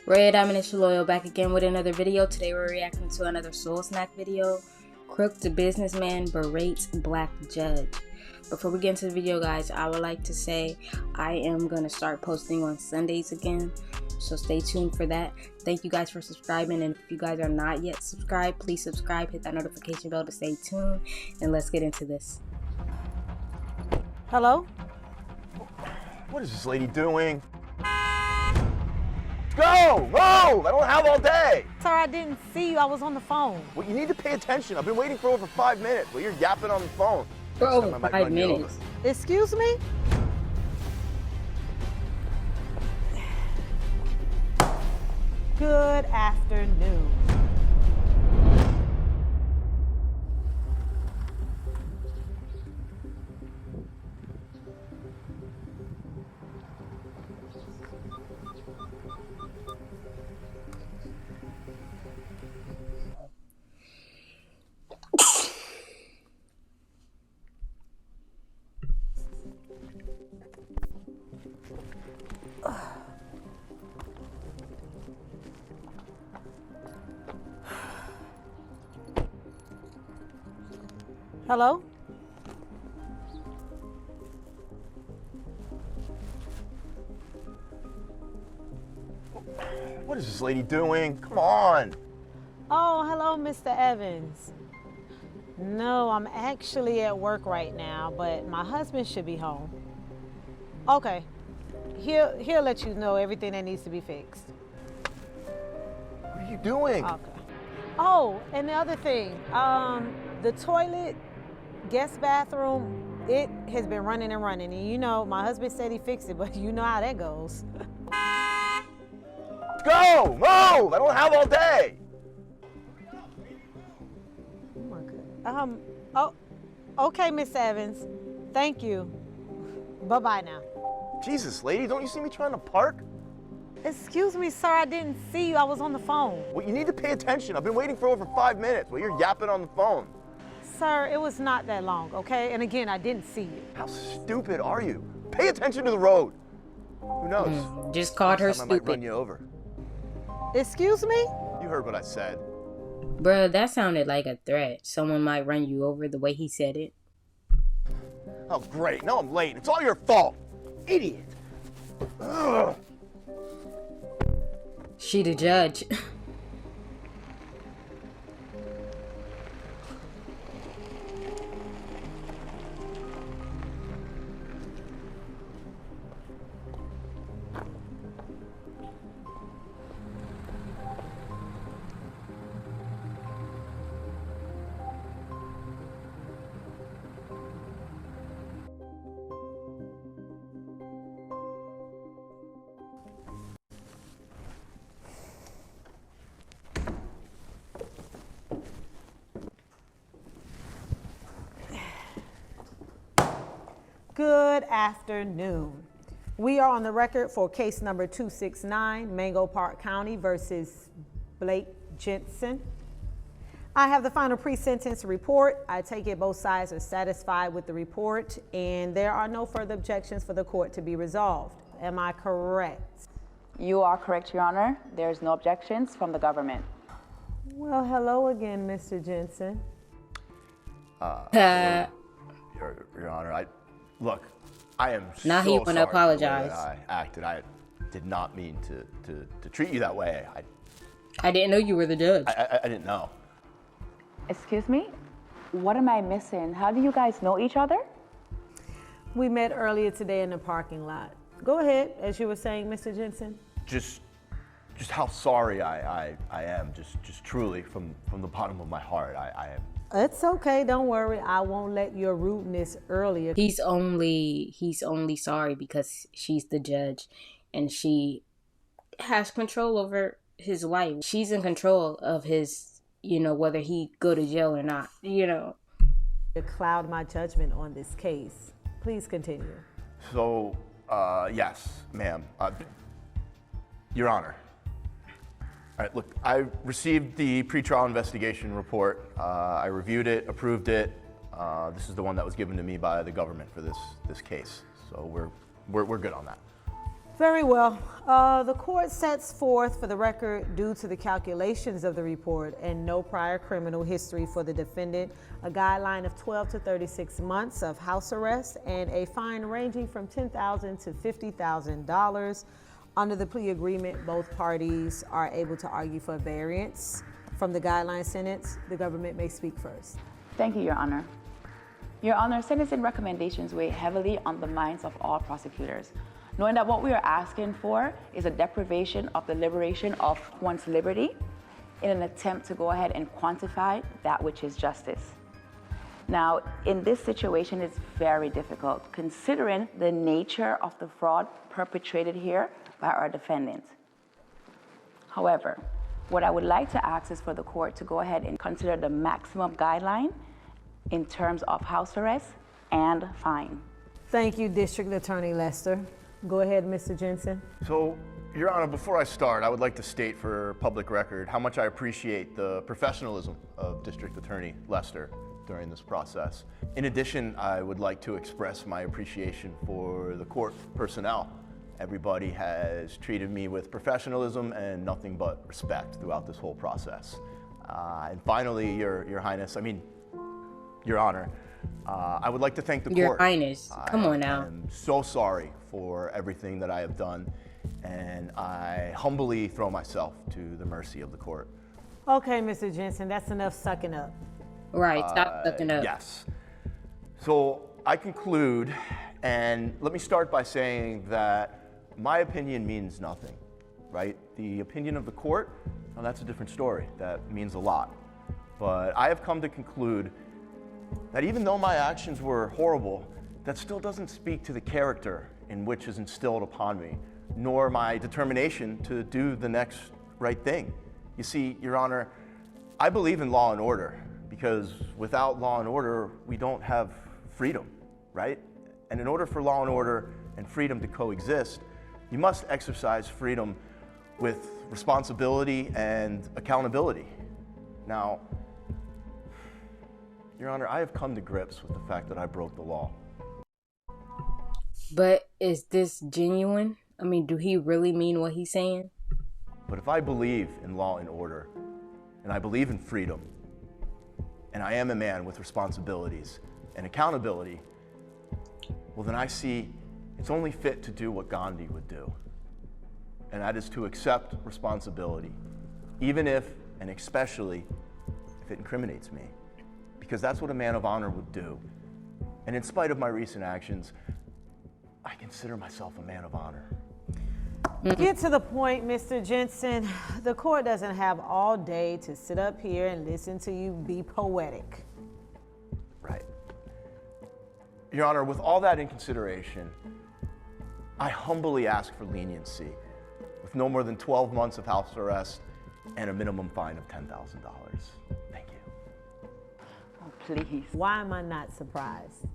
Red Diamond and Loyal back again with another video. Today we're reacting to another Soulsnack video. Crooked businessman berates black judge. Before we get into the video, guys, I would like to say I am going to start posting on Sundays again. So stay tuned for that. Thank you guys for subscribing. And if you guys are not yet subscribed, please subscribe. Hit that notification bell to stay tuned. And let's get into this. Hello? What is this lady doing? Go! Move! I don't have all day! Sir, I didn't see you. I was on the phone. Well, you need to pay attention. I've been waiting for over 5 minutes while you're yapping on the phone. For over 5 minutes. Excuse me? Good afternoon. Hello? What is this lady doing? Come on! Oh, hello, Mr. Evans. No, I'm actually at work right now, but my husband should be home. Okay. He'll let you know everything that needs to be fixed. What are you doing? Okay. Oh, and the other thing, the toilet, guest bathroom, it has been running and running. And you know, my husband said he fixed it, but you know how that goes. Go! Move! I don't have all day! Oh my God. Oh, okay, Miss Evans. Thank you. Bye-bye now. Jesus, lady, don't you see me trying to park? Excuse me, sir, I didn't see you. I was on the phone. Well, you need to pay attention. I've been waiting for over 5 minutes while you're yapping on the phone. Sir, it was not that long, okay? And again, I didn't see you. How stupid are you? Pay attention to the road. Who knows? Just called her Next time I might run stupid. you over. Excuse me? You heard what I said. Bruh, that sounded like a threat. Someone might run you over the way he said it. Oh, great. Now I'm late. It's all your fault. Idiot. Ugh. She the judge. Good afternoon. We are on the record for case number 269, Mango Park County versus Blake Jensen. I have the final pre-sentence report. I take it both sides are satisfied with the report and there are no further objections for the court to be resolved. Am I correct? You are correct, Your Honor. There's no objections from the government. Well, hello again, Mr. Jensen. Your Honor, look, I am Now so he wanna sorry for the way apologize. that I acted. I did not mean to treat you that way. I didn't know you were the judge. I didn't know. Excuse me? What am I missing? How do you guys know each other? We met earlier today in the parking lot. Go ahead, as you were saying, Mr. Jensen. Just how sorry I am. Just truly from the bottom of my heart. I am. It's okay, don't worry. I won't let your rudeness earlier. He's only sorry because she's the judge and she has control over his life. She's in control of his, whether he go to jail or not, To cloud my judgment on this case. Please continue. So, yes, ma'am. Your Honor. All right, look, I received the pretrial investigation report. I reviewed it, approved it. This is the one that was given to me by the government for this case. So we're good on that. Very well. The court sets forth for the record, due to the calculations of the report and no prior criminal history for the defendant, a guideline of 12 to 36 months of house arrest and a fine ranging from $10,000 to $50,000. Under the plea agreement, both parties are able to argue for a variance from the guideline sentence. The government may speak first. Thank you, Your Honor. Your Honor, sentencing recommendations weigh heavily on the minds of all prosecutors, knowing that what we are asking for is a deprivation of the liberation of one's liberty in an attempt to go ahead and quantify that which is justice. Now, in this situation, it's very difficult considering the nature of the fraud perpetrated here by our defendant. However, what I would like to ask is for the court to go ahead and consider the maximum guideline in terms of house arrest and fine. Thank you, District Attorney Lester. Go ahead, Mr. Jensen. So, Your Honor, before I start, I would like to state for public record how much I appreciate the professionalism of District Attorney Lester during this process. In addition, I would like to express my appreciation for the court personnel. Everybody has treated me with professionalism and nothing but respect throughout this whole process. And finally, Your Highness, Your Honor, I would like to thank the Your court. Highness, come on now. I'm so sorry for everything that I have done, and I humbly throw myself to the mercy of the court. Okay, Mr. Jensen, that's enough sucking up. Right, stop looking up. Yes. So I conclude, and let me start by saying that my opinion means nothing, right? The opinion of the court, well, that's a different story. That means a lot. But I have come to conclude that even though my actions were horrible, that still doesn't speak to the character in which is instilled upon me, nor my determination to do the next right thing. You see, Your Honor, I believe in law and order, because without law and order, we don't have freedom, right? And in order for law and order and freedom to coexist, you must exercise freedom with responsibility and accountability. Now, Your Honor, I have come to grips with the fact that I broke the law. But is this genuine? Do he really mean what he's saying? But if I believe in law and order, and I believe in freedom, and I am a man with responsibilities and accountability, well, then I see it's only fit to do what Gandhi would do, and that is to accept responsibility, even if, and especially, if it incriminates me, because that's what a man of honor would do. And in spite of my recent actions, I consider myself a man of honor. Get to the point, Mr. Jensen. The court doesn't have all day to sit up here and listen to you be poetic. Right. Your Honor, with all that in consideration, I humbly ask for leniency with no more than 12 months of house arrest and a minimum fine of $10,000. Thank you. Oh, please. Why am I not surprised?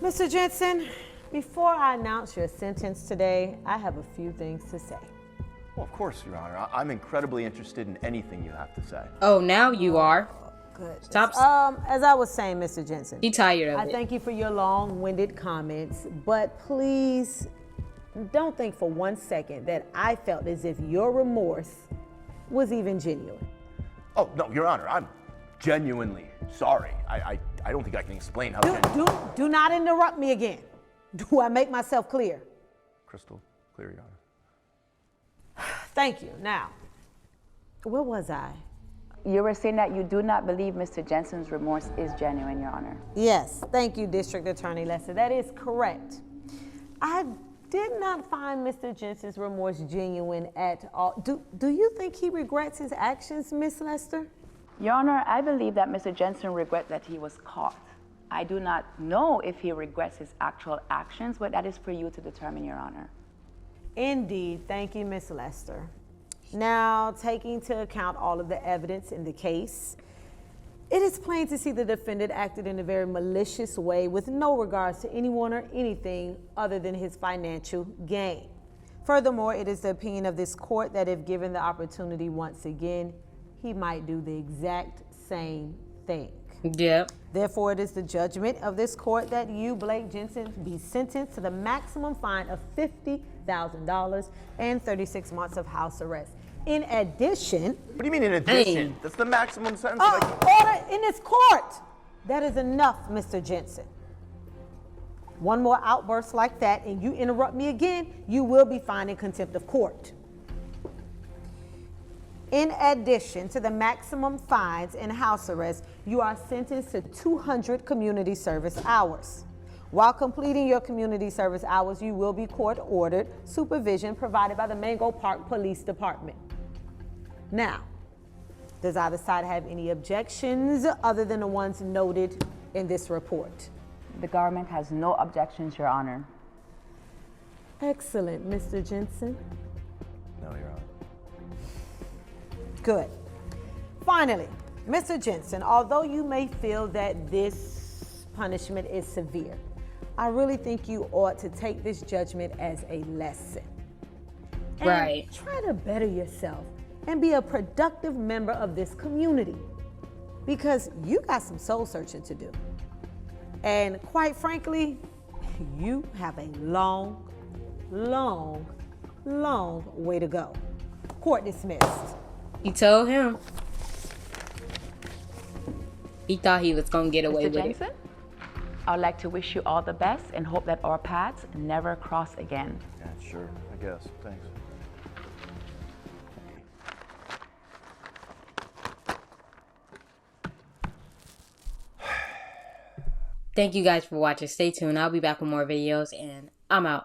Mr. Jensen, before I announce your sentence today, I have a few things to say. Well, of course, Your Honor. I'm incredibly interested in anything you have to say. Oh, now you are. Good. Stop. As I was saying, Mr. Jensen, She tired of I it. thank you for your long-winded comments, but please don't think for 1 second that I felt as if your remorse was even genuine. Oh, no, Your Honor, I'm genuinely sorry. I don't think I can explain how genuine. Do not interrupt me again. Do I make myself clear? Crystal clear, Your Honor. Thank you. Now, where was I? You were saying that you do not believe Mr. Jensen's remorse is genuine, Your Honor. Yes, thank you, District Attorney Lester. That is correct. I did not find Mr. Jensen's remorse genuine at all. Do you think he regrets his actions, Miss Lester? Your Honor, I believe that Mr. Jensen regrets that he was caught. I do not know if he regrets his actual actions, but that is for you to determine, Your Honor. Indeed. Thank you, Miss Lester. Now, taking into account all of the evidence in the case, it is plain to see the defendant acted in a very malicious way with no regards to anyone or anything other than his financial gain. Furthermore, it is the opinion of this court that if given the opportunity once again, he might do the exact same thing. Yep. Therefore, it is the judgment of this court that you, Blake Jensen, be sentenced to the maximum fine of $50,000 and 36 months of house arrest. In addition, What do you mean in addition? Hey. That's the maximum sentence. order in this court. That is enough, Mr. Jensen. One more outburst like that and you interrupt me again, you will be fined in contempt of court. In addition to the maximum fines and house arrest, you are sentenced to 200 community service hours. While completing your community service hours, you will be court-ordered supervision provided by the Mango Park Police Department. Now, does either side have any objections other than the ones noted in this report? The government has no objections, Your Honor. Excellent, Mr. Jensen. No, Your Honor. Good. Finally, Mr. Jensen, although you may feel that this punishment is severe, I really think you ought to take this judgment as a lesson. And Right. try to better yourself and be a productive member of this community because you got some soul searching to do. And quite frankly, you have a long, long, long way to go. Court dismissed. You told him. He thought he was going to get away Mr. with Jensen, it. I would like to wish you all the best and hope that our paths never cross again. Yeah, sure. I guess. Thanks. Thank you guys for watching. Stay tuned. I'll be back with more videos, and I'm out.